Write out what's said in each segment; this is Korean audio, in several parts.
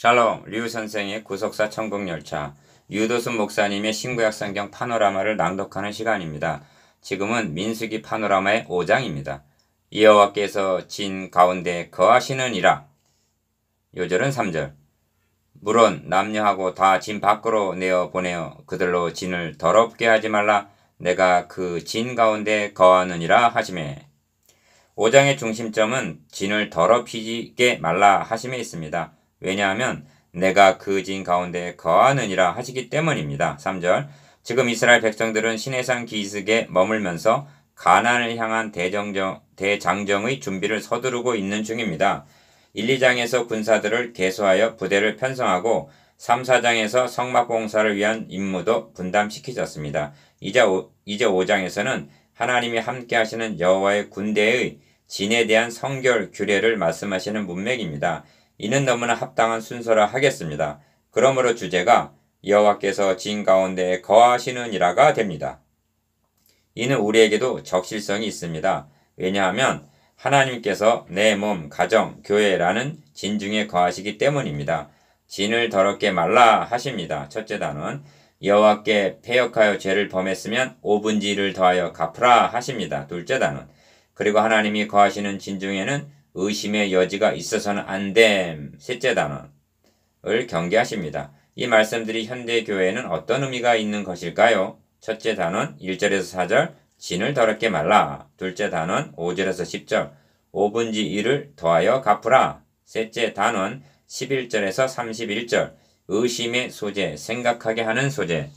샬롬, 류 선생의 구속사 천국열차, 유도순 목사님의 신구약 성경 파노라마를 낭독하는 시간입니다. 지금은 민수기 파노라마의 5장입니다. 여호와께서 진 가운데 거하시느니라. 요절은 3절. 물론 남녀하고 다 진 밖으로 내어 보내어 그들로 진을 더럽게 하지 말라. 내가 그 진 가운데 거하느니라 하시매. 5장의 중심점은 진을 더럽히게 말라 하심에 있습니다. 왜냐하면 내가 그 진 가운데 거하느니라 하시기 때문입니다. 3절. 지금 이스라엘 백성들은 시내산 기슭에 머물면서 가나안을 향한 대장정의 준비를 서두르고 있는 중입니다. 1, 2장에서 군사들을 개수하여 부대를 편성하고 3, 4장에서 성막 공사를 위한 임무도 분담시키셨습니다. 이제 5장에서는 하나님이 함께 하시는 여호와의 군대의 진에 대한 성결 규례를 말씀하시는 문맥입니다. 이는 너무나 합당한 순서라 하겠습니다. 그러므로 주제가 여호와께서 진 가운데 거하시느니라가 됩니다. 이는 우리에게도 적실성이 있습니다. 왜냐하면 하나님께서 내 몸, 가정, 교회라는 진 중에 거하시기 때문입니다. 진을 더럽게 말라 하십니다. 첫째 단원, 여호와께 패역하여 죄를 범했으면 5분지를 더하여 갚으라 하십니다. 둘째 단원, 그리고 하나님이 거하시는 진 중에는 의심의 여지가 있어서는 안 됨. 셋째 단원을 경계하십니다. 이 말씀들이 현대 교회에는 어떤 의미가 있는 것일까요? 첫째 단원 1절에서 4절 진을 더럽게 말라. 둘째 단원 5절에서 10절 5분지 1을 더하여 갚으라. 셋째 단원 11절에서 31절 의심의 소재, 생각하게 하는 소재.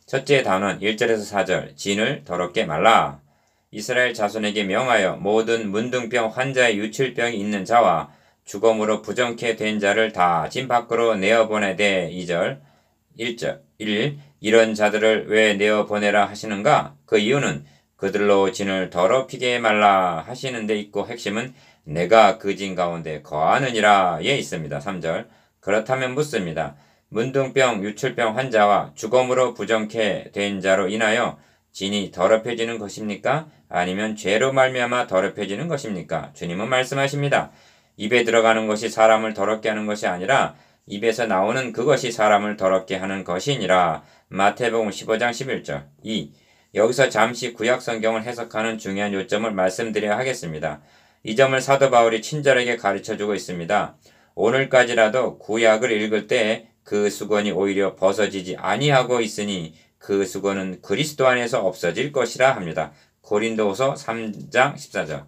첫째 단원 1절에서 4절 진을 더럽게 말라. 이스라엘 자손에게 명하여 모든 문둥병 환자의 유출병이 있는 자와 죽음으로 부정케 된 자를 다 진 밖으로 내어보내되 2절 1. 이런 자들을 왜 내어보내라 하시는가? 그 이유는 그들로 진을 더럽히게 말라 하시는 데 있고 핵심은 내가 그 진 가운데 거하느니라에 있습니다. 3절 그렇다면 묻습니다. 문둥병 유출병 환자와 죽음으로 부정케 된 자로 인하여 진이 더럽혀지는 것입니까? 아니면 죄로 말미암아 더럽혀지는 것입니까? 주님은 말씀하십니다. 입에 들어가는 것이 사람을 더럽게 하는 것이 아니라 입에서 나오는 그것이 사람을 더럽게 하는 것이니라. 마태복음 15장 11절 2. 여기서 잠시 구약 성경을 해석하는 중요한 요점을 말씀드려야 하겠습니다. 이 점을 사도 바울이 친절하게 가르쳐주고 있습니다. 오늘까지라도 구약을 읽을 때 그 수건이 오히려 벗어지지 아니하고 있으니 그 수건은 그리스도 안에서 없어질 것이라 합니다. 고린도후서 3장 14절.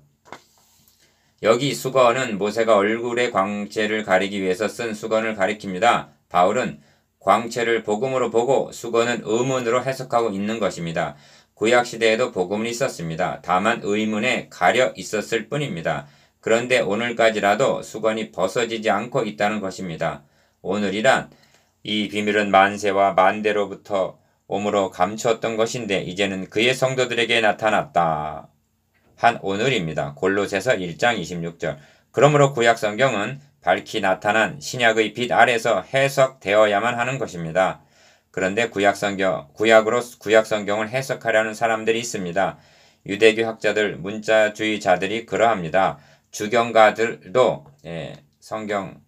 여기 수건은 모세가 얼굴의 광채를 가리기 위해서 쓴 수건을 가리킵니다. 바울은 광채를 복음으로 보고 수건은 의문으로 해석하고 있는 것입니다. 구약시대에도 복음은 있었습니다. 다만 의문에 가려 있었을 뿐입니다. 그런데 오늘까지라도 수건이 벗어지지 않고 있다는 것입니다. 오늘이란 이 비밀은 만세와 만대로부터 오므로 감추었던 것인데 이제는 그의 성도들에게 나타났다. 한 오늘입니다. 골로새서 1장 26절. 그러므로 구약 성경은 밝히 나타난 신약의 빛 아래서 해석되어야만 하는 것입니다. 그런데 구약 성경을 해석하려는 사람들이 있습니다. 유대교 학자들, 문자주의자들이 그러합니다. 주경가들도 성경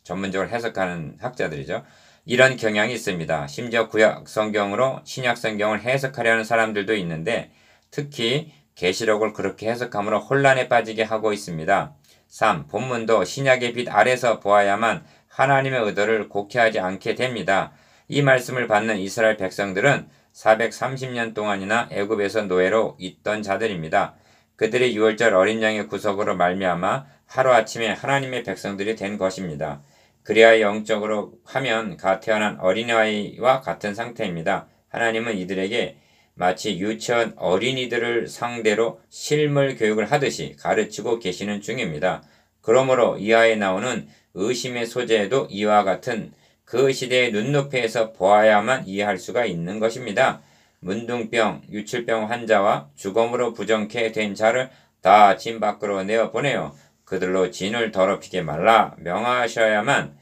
전문적으로 해석하는 학자들이죠. 이런 경향이 있습니다. 심지어 구약 성경으로 신약 성경을 해석하려는 사람들도 있는데 특히 계시록을 그렇게 해석함으로 혼란에 빠지게 하고 있습니다. 3. 본문도 신약의 빛 아래서 보아야만 하나님의 의도를 곡해하지 않게 됩니다. 이 말씀을 받는 이스라엘 백성들은 430년 동안이나 애굽에서 노예로 있던 자들입니다. 그들이 6월절 어린 양의 구속으로 말미암아 하루아침에 하나님의 백성들이 된 것입니다. 그래야 영적으로 하면 갓 태어난 어린아이와 같은 상태입니다. 하나님은 이들에게 마치 유치원 어린이들을 상대로 실물 교육을 하듯이 가르치고 계시는 중입니다. 그러므로 이하에 나오는 의심의 소재에도 이와 같은 그 시대의 눈높이에서 보아야만 이해할 수가 있는 것입니다. 문둥병, 유출병 환자와 죽음으로 부정케 된 자를 다 진 밖으로 내어보내어 그들로 진을 더럽히게 말라 명하셔야만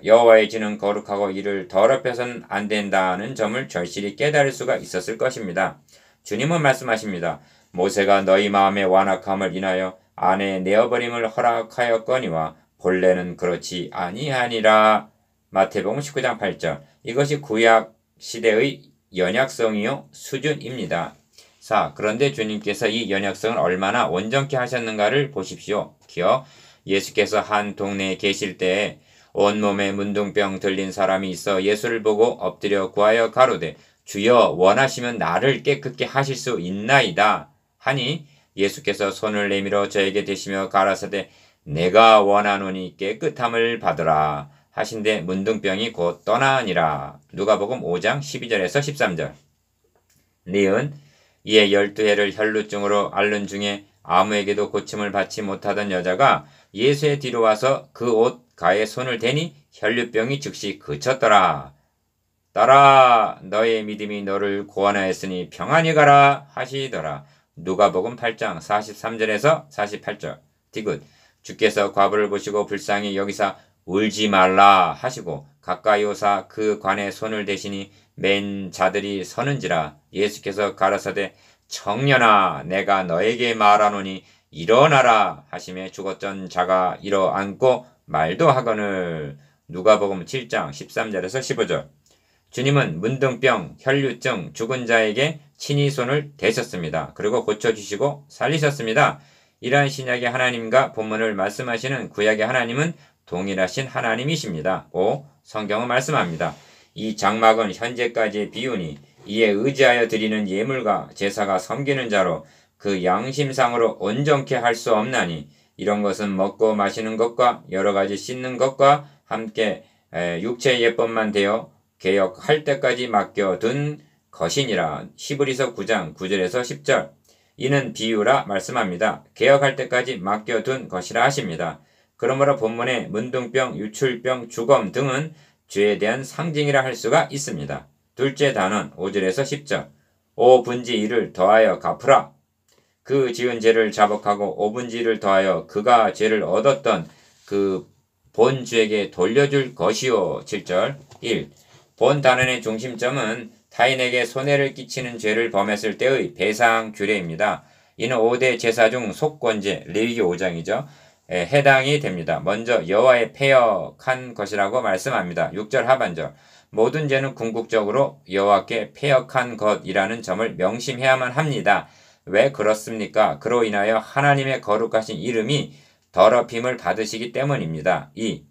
여호와의 진은 거룩하고 이를 더럽혀서는 안 된다는 점을 절실히 깨달을 수가 있었을 것입니다. 주님은 말씀하십니다. 모세가 너희 마음의 완악함을 인하여 아내의 내어버림을 허락하였거니와 본래는 그렇지 아니하니라. 마태복음 19장 8절. 이것이 구약 시대의 연약성이요 수준입니다. 자, 그런데 주님께서 이 연약성을 얼마나 온전케 하셨는가를 보십시오. 기억. 예수께서 한 동네에 계실 때에 온몸에 문둥병 들린 사람이 있어 예수를 보고 엎드려 구하여 가로되 주여 원하시면 나를 깨끗게 하실 수 있나이다 하니 예수께서 손을 내밀어 저에게 대시며 가라사대 내가 원하노니 깨끗함을 받으라 하신데 문둥병이 곧 떠나니라. 누가복음 5장 12절에서 13절. 니은 이에 12해를 혈루증으로 앓는 중에 아무에게도 고침을 받지 못하던 여자가 예수의 뒤로 와서 그 옷 가에 손을 대니 혈루병이 즉시 그쳤더라. 딸아 너의 믿음이 너를 구원하였으니 평안히 가라 하시더라. 누가복음 8장 43절에서 48절. 디귿 주께서 과부를 보시고 불쌍히 여기사 울지 말라 하시고 가까이 오사 그 관에 손을 대시니 맨 자들이 서는지라. 예수께서 가라사대 청년아 내가 너에게 말하노니 일어나라 하시매 죽었던 자가 일어앉고 말도 하거늘. 누가복음 7장 13절에서 15절. 주님은 문둥병, 혈류증, 죽은 자에게 친히 손을 대셨습니다. 그리고 고쳐주시고 살리셨습니다. 이러한 신약의 하나님과 본문을 말씀하시는 구약의 하나님은 동일하신 하나님이십니다. 5. 성경은 말씀합니다. 이 장막은 현재까지의 비유니 이에 의지하여 드리는 예물과 제사가 섬기는 자로 그 양심상으로 온전케 할 수 없나니 이런 것은 먹고 마시는 것과 여러 가지 씻는 것과 함께 육체의 예법만 되어 개혁할 때까지 맡겨둔 것이니라. 히브리서 9장 9절에서 10절. 이는 비유라 말씀합니다. 개혁할 때까지 맡겨둔 것이라 하십니다. 그러므로 본문의 문둥병, 유출병, 주검 등은 죄에 대한 상징이라 할 수가 있습니다. 둘째 단원 5절에서 10절. 오분지 1을 더하여 갚으라. 그 지은 죄를 자복하고 오분지 1을 더하여 그가 죄를 얻었던 그 본주에게 돌려줄 것이요. 7절. 1. 본 단원의 중심점은 타인에게 손해를 끼치는 죄를 범했을 때의 배상 규례입니다. 이는 5대 제사 중 속건제, 레위기 5장이죠. 해당이 됩니다. 먼저 여호와의 패역한 것이라고 말씀합니다. 6절 하반절. 모든 죄는 궁극적으로 여호와께 패역한 것이라는 점을 명심해야만 합니다. 왜 그렇습니까? 그로 인하여 하나님의 거룩하신 이름이 더럽힘을 받으시기 때문입니다. 2.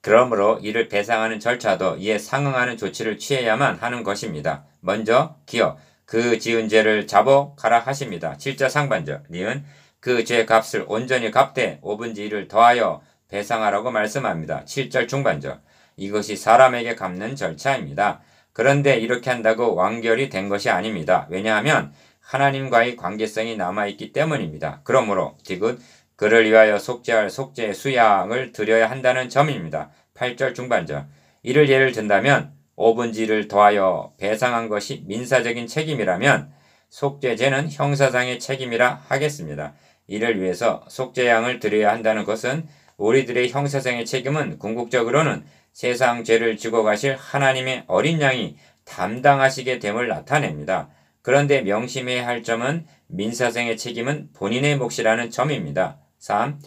그러므로 이를 배상하는 절차도 이에 상응하는 조치를 취해야만 하는 것입니다. 먼저 기억, 그 지은 죄를 자복하라 하십니다. 7절 상반절, 니은 그 죄 값을 온전히 갚되 5분지 1을 더하여 배상하라고 말씀합니다. 7절 중반절, 이것이 사람에게 갚는 절차입니다. 그런데 이렇게 한다고 완결이 된 것이 아닙니다. 왜냐하면 하나님과의 관계성이 남아있기 때문입니다. 그러므로 디귿 그를 위하여 속죄할 속죄 수양을 드려야 한다는 점입니다. 8절 중반절. 이를 예를 든다면 5분지 1을 더하여 배상한 것이 민사적인 책임이라면 속죄제는 형사상의 책임이라 하겠습니다. 이를 위해서 속죄양을 드려야 한다는 것은 우리들의 형사상의 책임은 궁극적으로는 세상 죄를 지고 가실 하나님의 어린 양이 담당하시게 됨을 나타냅니다. 그런데 명심해야 할 점은 민사상의 책임은 본인의 몫이라는 점입니다. 3.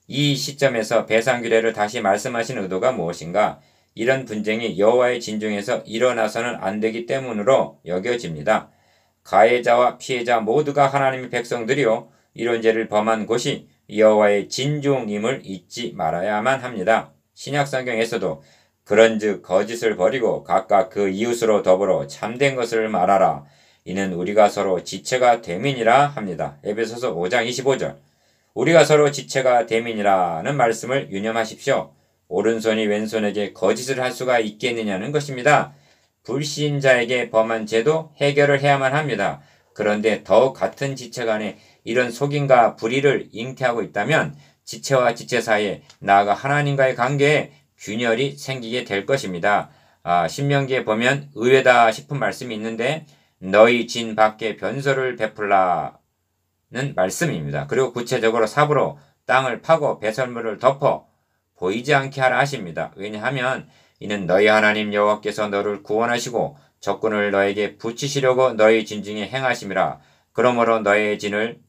이 시점에서 배상 규례를 다시 말씀하신 의도가 무엇인가? 이런 분쟁이 여호와의 진중에서 일어나서는 안 되기 때문으로 여겨집니다. 가해자와 피해자 모두가 하나님의 백성들이요 이런 죄를 범한 곳이 여호와의 진중임을 잊지 말아야만 합니다. 신약성경에서도 그런즉 거짓을 버리고 각각 그 이웃으로 더불어 참된 것을 말하라. 이는 우리가 서로 지체가 됨이니라 합니다. 에베소서 5장 25절. 우리가 서로 지체가 됨이니라는 말씀을 유념하십시오. 오른손이 왼손에게 거짓을 할 수가 있겠느냐는 것입니다. 불신자에게 범한 죄도 해결을 해야만 합니다. 그런데 더욱 같은 지체 간에 이런 속임과 불의를 잉태하고 있다면 지체와 지체 사이에 나아가 하나님과의 관계에 균열이 생기게 될 것입니다. 신명기에 보면 의외다 싶은 말씀이 있는데 너희 진 밖에 변소를 베풀라는 말씀입니다. 그리고 구체적으로 삽으로 땅을 파고 배설물을 덮어 보이지 않게 하라 하십니다. 왜냐하면 이는 너희 하나님 여호와께서 너를 구원하시고 적군을 너에게 붙이시려고 너희 진중에 행하심이라. 그러므로 너의 진을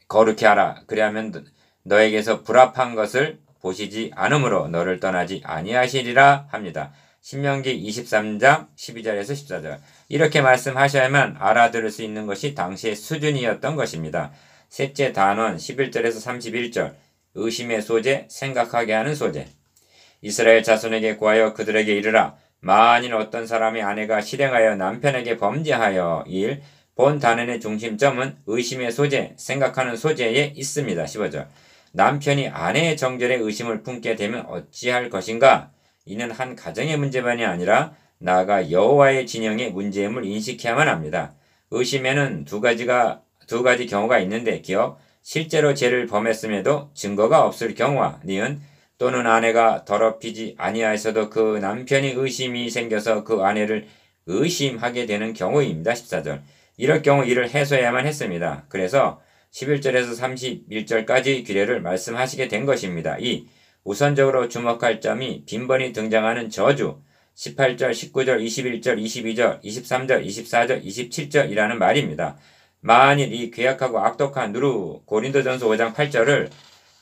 거룩히 하라. 그리하면 너에게서 불합한 것을 보시지 않으므로 너를 떠나지 아니하시리라 합니다. 신명기 23장 12절에서 14절. 이렇게 말씀하셔야만 알아들을 수 있는 것이 당시의 수준이었던 것입니다. 셋째 단원 11절에서 31절. 의심의 소재, 생각하게 하는 소재. 이스라엘 자손에게 구하여 그들에게 이르라. 만일 어떤 사람의 아내가 실행하여 남편에게 범죄하여 일. 본 단원의 중심점은 의심의 소재, 생각하는 소재에 있습니다. 15절. 남편이 아내의 정결에 의심을 품게 되면 어찌할 것인가? 이는 한 가정의 문제만이 아니라 나아가 여호와의 진영의 문제임을 인식해야만 합니다. 의심에는 두 가지 경우가 있는데 기억, 실제로 죄를 범했음에도 증거가 없을 경우와 니은 또는 아내가 더럽히지 아니하여서도 그 남편이 의심이 생겨서 그 아내를 의심하게 되는 경우입니다. 14절. 이럴 경우 이를 해소해야만 했습니다. 그래서 11절에서 31절까지 규례를 말씀하시게 된 것입니다. 2. 우선적으로 주목할 점이 빈번히 등장하는 저주 18절, 19절, 21절, 22절, 23절, 24절, 27절이라는 말입니다. 만일 이 괴악하고 악독한 누루 고린도전서 5장 8절을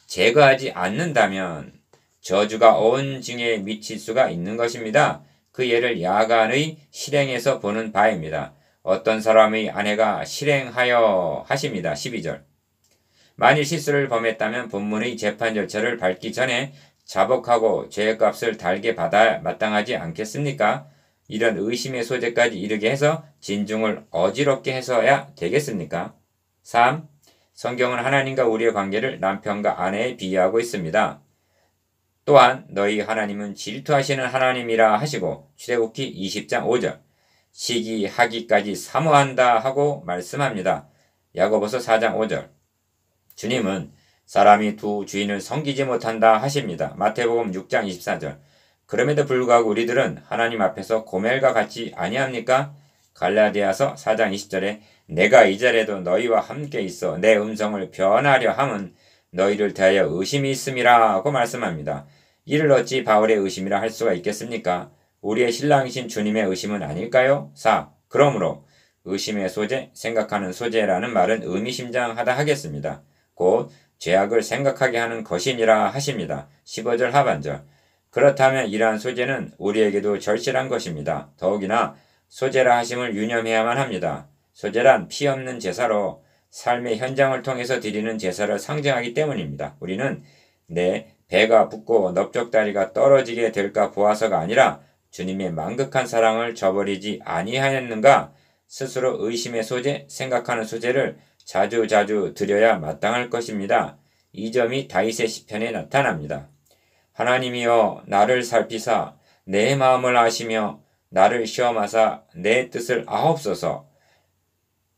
제거하지 않는다면 저주가 온 증에 미칠 수가 있는 것입니다. 그 예를 야간의 실행에서 보는 바입니다. 어떤 사람의 아내가 실행하여 하십니다. 12절. 만일 실수를 범했다면 본문의 재판 절차를 밟기 전에 자복하고 죄값을 달게 받아야 마땅하지 않겠습니까? 이런 의심의 소재까지 이르게 해서 진중을 어지럽게 해서야 되겠습니까? 3. 성경은 하나님과 우리의 관계를 남편과 아내에 비유하고 있습니다. 또한 너희 하나님은 질투하시는 하나님이라 하시고 출애굽기 20장 5절. 시기하기까지 사모한다 하고 말씀합니다. 야고보서 4장 5절. 주님은 사람이 두 주인을 섬기지 못한다 하십니다. 마태복음 6장 24절. 그럼에도 불구하고 우리들은 하나님 앞에서 고멜과 같지 아니합니까? 갈라디아서 4장 20절에 내가 이 자리에도 너희와 함께 있어 내 음성을 변하려 함은 너희를 대하여 의심이 있음이라 하고 말씀합니다. 이를 어찌 바울의 의심이라 할 수가 있겠습니까? 우리의 신랑이신 주님의 의심은 아닐까요? 4. 그러므로 의심의 소재, 생각하는 소재라는 말은 의미심장하다 하겠습니다. 곧 죄악을 생각하게 하는 것이니라 하십니다. 15절 하반절. 그렇다면 이러한 소재는 우리에게도 절실한 것입니다. 더욱이나 소재라 하심을 유념해야만 합니다. 소재란 피 없는 제사로 삶의 현장을 통해서 드리는 제사를 상징하기 때문입니다. 우리는 내 배가 붓고 넓적다리가 떨어지게 될까 보아서가 아니라 주님의 만극한 사랑을 저버리지 아니하였는가 스스로 의심의 소재, 생각하는 소재를 자주자주 드려야 마땅할 것입니다. 이 점이 다윗의 시편에 나타납니다. 하나님이여 나를 살피사 내 마음을 아시며 나를 시험하사 내 뜻을 아옵소서.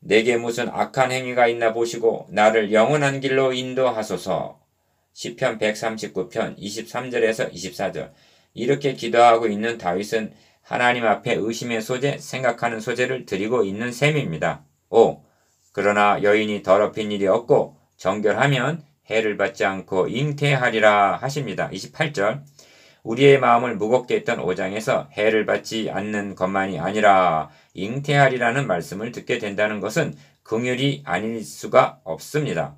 내게 무슨 악한 행위가 있나 보시고 나를 영원한 길로 인도하소서. 시편 139편 23절에서 24절. 이렇게 기도하고 있는 다윗은 하나님 앞에 의심의 소재, 생각하는 소재를 드리고 있는 셈입니다. 5. 그러나 여인이 더럽힌 일이 없고 정결하면 해를 받지 않고 잉태하리라 하십니다. 28절. 우리의 마음을 무겁게 했던 5장에서 해를 받지 않는 것만이 아니라 잉태하리라는 말씀을 듣게 된다는 것은 긍휼이 아닐 수가 없습니다.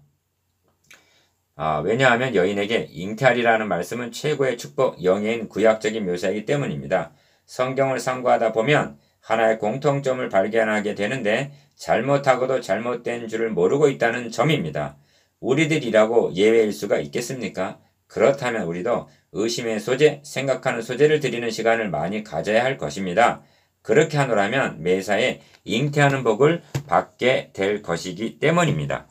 왜냐하면 여인에게 잉태하리라는 말씀은 최고의 축복, 영예인 구약적인 묘사이기 때문입니다. 성경을 상고하다 보면 하나의 공통점을 발견하게 되는데 잘못하고도 잘못된 줄을 모르고 있다는 점입니다. 우리들이라고 예외일 수가 있겠습니까? 그렇다면 우리도 의심의 소재, 생각하는 소재를 드리는 시간을 많이 가져야 할 것입니다. 그렇게 하노라면 매사에 잉태하는 복을 받게 될 것이기 때문입니다.